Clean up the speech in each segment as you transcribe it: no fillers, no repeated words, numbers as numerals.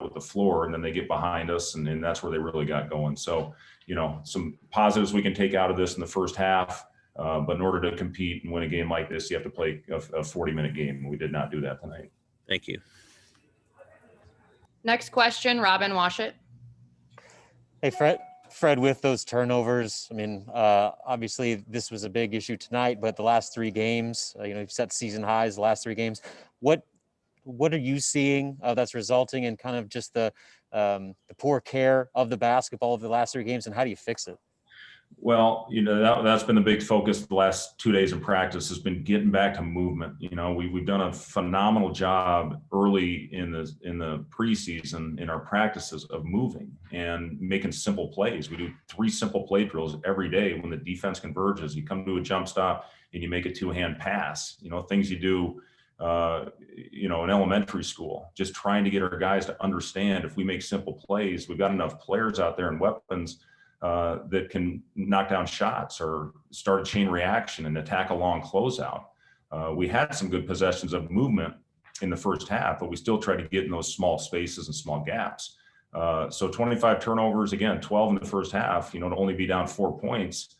with the floor, and then they get behind us, and that's where they really got going. So, some positives we can take out of this in the first half. But in order to compete and win a game like this, you have to play a 40-minute game. We did not do that tonight. Thank you. Next question, Robin Washut. Hey, Fred, with those turnovers, I mean, obviously this was a big issue tonight, but the last 3 games, you've set season highs the last 3 games. What are you seeing that's resulting in kind of just the poor care of the basketball of the last 3 games, and how do you fix it? Well, that's been the big focus the last 2 days of practice, has been getting back to movement. We've done a phenomenal job early in the preseason in our practices of moving and making simple plays. We do 3 simple play drills every day. When the defense converges, you come to a jump stop and you make a 2-hand pass. Things you do, in elementary school. Just trying to get our guys to understand, if we make simple plays, we've got enough players out there and weapons that can knock down shots or start a chain reaction and attack a long closeout. We had some good possessions of movement in the first half, but we still tried to get in those small spaces and small gaps. So 25 turnovers, again, 12 in the first half, to only be down 4 points.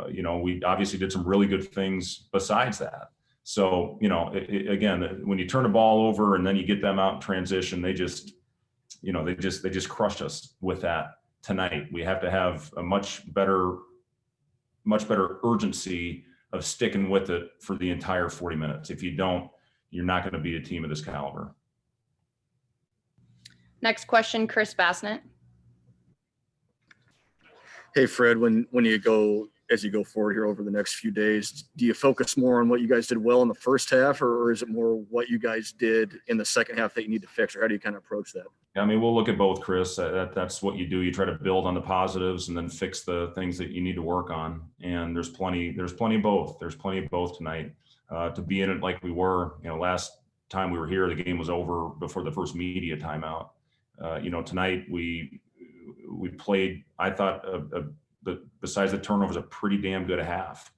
We obviously did some really good things besides that. So, again, when you turn the ball over and then you get them out in transition, they just crushed us with that. Tonight, we have to have a much better urgency of sticking with it for the entire 40 minutes. If you don't, you're not going to beat a team of this caliber. Next question, Chris Bassnett. Hey, Fred, as you go forward here over the next few days, do you focus more on what you guys did well in the first half, or is it more what you guys did in the second half that you need to fix, or how do you kind of approach that? I mean, we'll look at both, Chris. That's what you do. You try to build on the positives and then fix the things that you need to work on. And there's plenty of both. There's plenty of both tonight. To be in it like we were, last time we were here, the game was over before the first media timeout. Tonight we played, I thought, besides the turnovers, a pretty damn good half.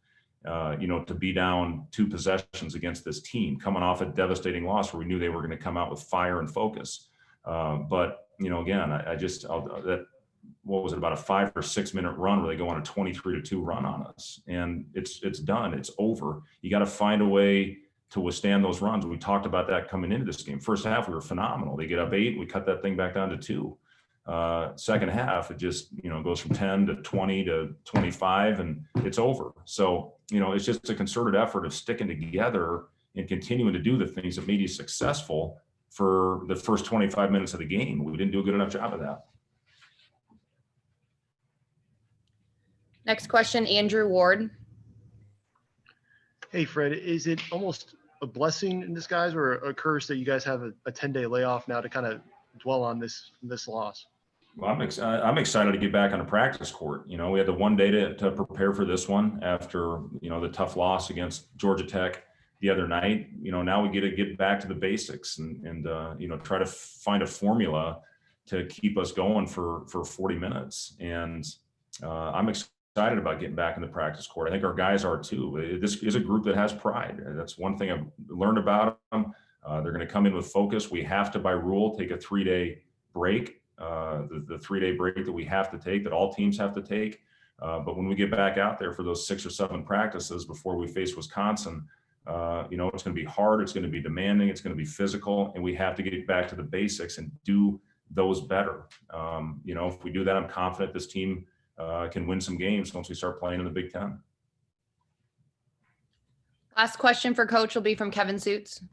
To be down 2 possessions against this team, coming off a devastating loss where we knew they were going to come out with fire and focus. But again, what was it, about a 5 or 6 minute run where they go on a 23-2 run on us, and it's done. It's over. You got to find a way to withstand those runs. We talked about that coming into this game. First half, we were phenomenal. They get up 8, we cut that thing back down to 2. Second half, it just, goes from 10 to 20 to 25 and it's over. So, it's just a concerted effort of sticking together and continuing to do the things that made you successful for the first 25 minutes of the game. We didn't do a good enough job of that. Next question, Andrew Ward. Hey, Fred, is it almost a blessing in disguise or a curse that you guys have a 10-day layoff now to kind of dwell on this loss? Well, I'm excited to get back on the practice court. We had the 1 day to prepare for this one after, the tough loss against Georgia Tech the other night. Now we get to get back to the basics and try to find a formula to keep us going for 40 minutes. And I'm excited about getting back in the practice court. I think our guys are too. This is a group that has pride. That's one thing I've learned about them. They're going to come in with focus. We have to, by rule, take a 3-day break. The 3-day break that we have to take, that all teams have to take. But when we get back out there for those 6 or 7 practices before we face Wisconsin, it's going to be hard. It's going to be demanding. It's going to be physical, and we have to get back to the basics and do those better. If we do that, I'm confident this team can win some games once we start playing in the Big Ten. Last question for Coach will be from Kevin Suits.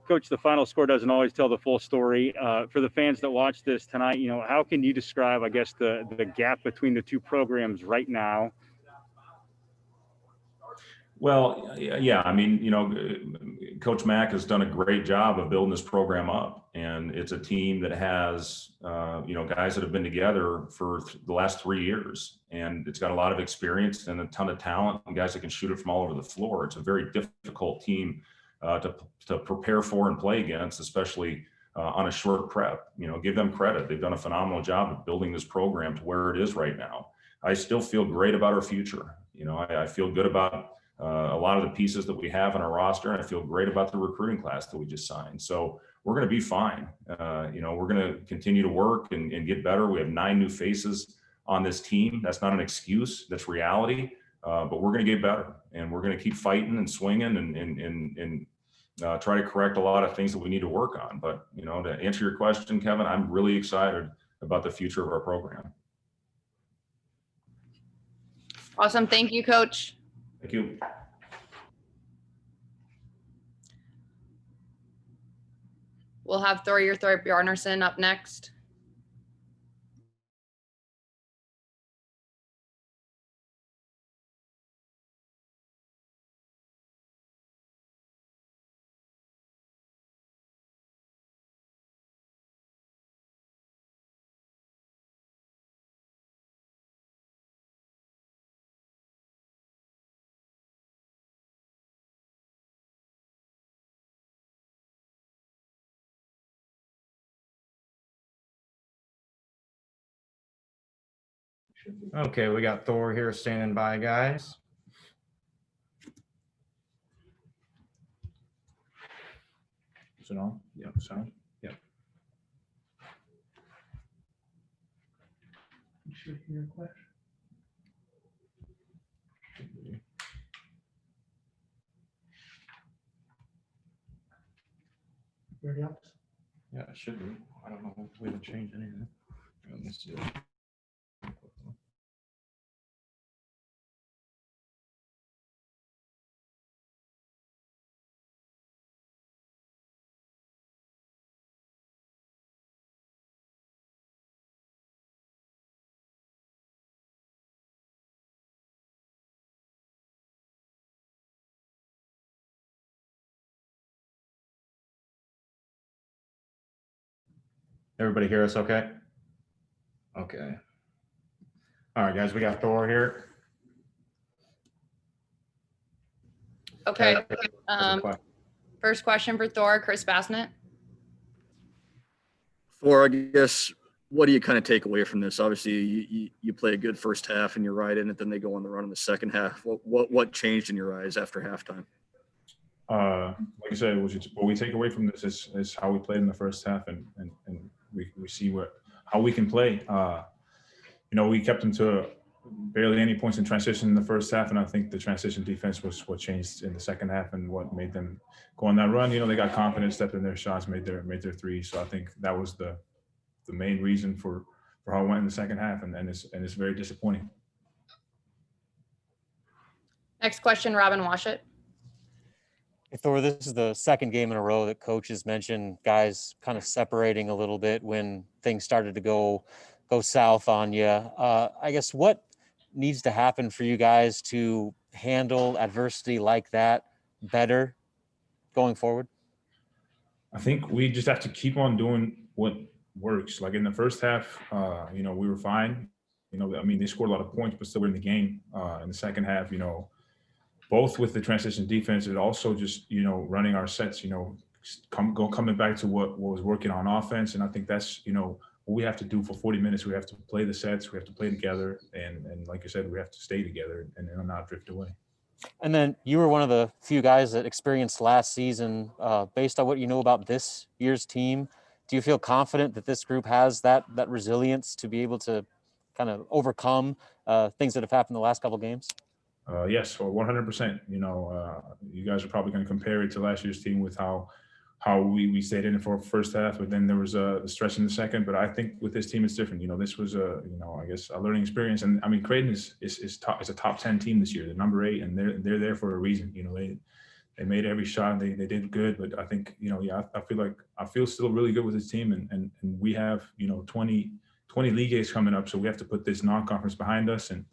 Coach, the final score doesn't always tell the full story. For the fans that watch this tonight, how can you describe, I guess, the gap between the 2 programs right now? Well, yeah, I mean, Coach Mack has done a great job of building this program up, and it's a team that has, guys that have been together for the last 3 years, and it's got a lot of experience and a ton of talent and guys that can shoot it from all over the floor. It's a very difficult team to prepare for and play against, especially on a short prep. Give them credit. They've done a phenomenal job of building this program to where it is right now. I still feel great about our future. I feel good about a lot of the pieces that we have in our roster, and I feel great about the recruiting class that we just signed. So we're going to be fine. You know, we're going to continue to work and get better. We have 9 new faces on this team. That's not an excuse. That's reality. But we're going to get better, and we're going to keep fighting and swinging and try to correct a lot of things that we need to work on. But, you know, to answer your question, Kevin, I'm really excited about the future of our program. Awesome. Thank you, Coach. Thank you. We'll have Thor Bjarnason up next. Okay, we got Thor here standing by, guys. Is it on? Yeah, sound. Yeah. You should hear a question. Ready up? Yeah, it should be. I don't know. We haven't changed anything. Let me see. Everybody hear us okay? Okay. All right, guys, we got Thor here. Okay. Uh, First question for Thor, Chris Bassnett. Thor, I guess, what do you kind of take away from this? Obviously, you play a good first half and you're right in it. Then they go on the run in the second half. What changed in your eyes after halftime? Like I said, what we take away from this is how we played in the first half, and we see how we can play. You know, we kept them to barely any points in transition in the first half, and I think the transition defense was what changed in the second half and what made them go on that run. You know, they got confidence, stepped in their shots, made their threes. So I think that was the main reason for how it went in the second half, and it's very disappointing. Next question, Robin Washut. Hey, Thor, this is the second game in a row that coach has mentioned guys kind of separating a little bit when things started to go south on you. I guess what needs to happen for you guys to handle adversity like that better going forward? I think we just have to keep on doing what works. Like in the first half, you know, we were fine. You know, I mean, they scored a lot of points, but still were in the game. In the second half, you know, both with the transition defense and also just, you know, running our sets, you know, coming back to what was working on offense. And I think that's, you know, what we have to do for 40 minutes. We have to play the sets, we have to play together. And like I said, we have to stay together and not drift away. And then you were one of the few guys that experienced last season. Based on what you know about this year's team, do you feel confident that this group has that resilience to be able to kind of overcome things that have happened the last couple of games? Yes, well, 100%. You know, you guys are probably going to compare it to last year's team with how we stayed in it for first half, but then there was a stretch in the second. But I think with this team, it's different. You know, this was you know, I guess a learning experience. And I mean, Creighton is a top 10 team this year. They're number 8, and they're there for a reason. You know, they made every shot. They did good. But I think, you know, yeah, I feel still really good with this team, and we have, you know, 20 league games coming up, so we have to put this non-conference behind us and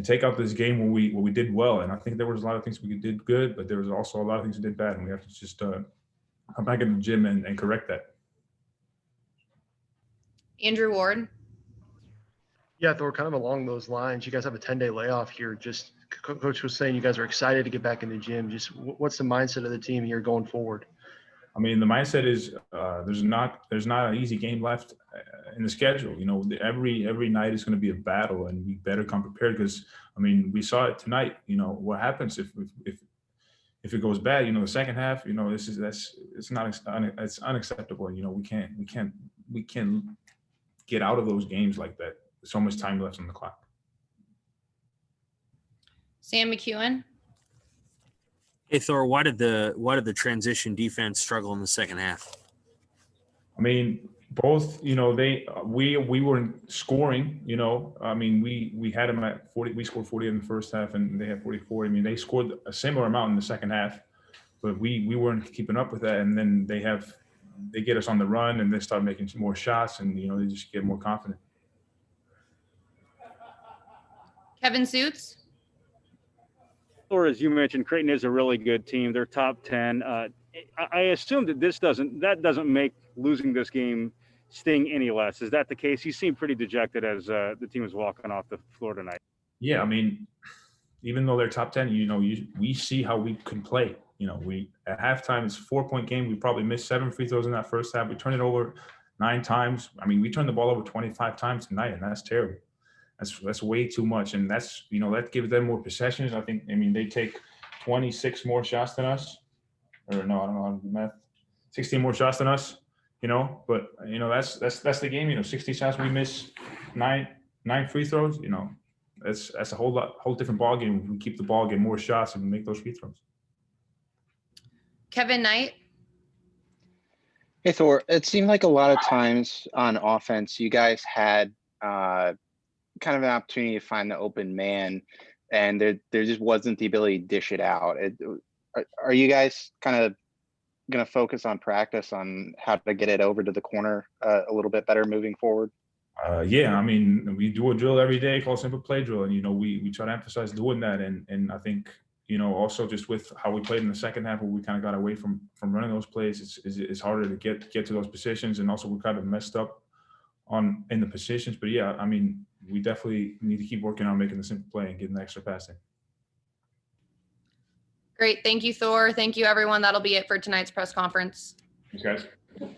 take out this game where we did well. And I think there was a lot of things we did good, but there was also a lot of things we did bad, and we have to just come back in the gym and correct that. Andrew Ward. Yeah, Thor, kind of along those lines, you guys have a 10-day layoff here. Just Coach was saying you guys are excited to get back in the gym. Just what's the mindset of the team here going forward? I mean, the mindset is there's not an easy game left in the schedule. You know, every night is going to be a battle, and we better come prepared because, I mean, we saw it tonight. You know, what happens if if it goes bad, the second half, it's unacceptable. We can't get out of those games like that. There's so much time left on the clock. Sam McEwen. Hey Thor, why did the transition defense struggle in the second half? I mean, both, we weren't scoring, I mean, we had them at 40, we scored 40 in the first half and they had 44. I mean, they scored a similar amount in the second half, but we weren't keeping up with that. And then they get us on the run and they start making some more shots and, they just get more confident. Kevin Suits. Or as you mentioned, Creighton is a really good team. They're top 10. I assume that that doesn't make losing this game sting any less. Is that the case? You seem pretty dejected as the team was walking off the floor tonight. Yeah, I mean, even though they're top 10, we see how we can play. We at halftime, it's a 4-point game. We probably missed 7 free throws in that first half. We turned it over 9 times. I mean, we turned the ball over 25 times tonight, and that's terrible. That's way too much, and that's that gives them more possessions. I mean, they take 26 more shots than us, or no, I don't know how to do math. 16 more shots than us, But that's the game. 60 shots, we miss 9 free throws. That's a whole different ball game. We keep the ball, get more shots, and make those free throws. Kevin Knight. Hey Thor, it seemed like a lot of times on offense, you guys had kind of an opportunity to find the open man, and there just wasn't the ability to dish it out. Are you guys kind of going to focus on practice on how to get it over to the corner a little bit better moving forward? Yeah, I mean, we do a drill every day called simple play drill, and we try to emphasize doing that, and I think also just with how we played in the second half, where we kind of got away from running those plays, it's harder to get to those positions, and also we kind of messed up in the positions. But yeah, I mean, we definitely need to keep working on making the simple play and getting the extra passing. Great. Thank you, Thor. Thank you, everyone. That'll be it for tonight's press conference. Thanks, guys.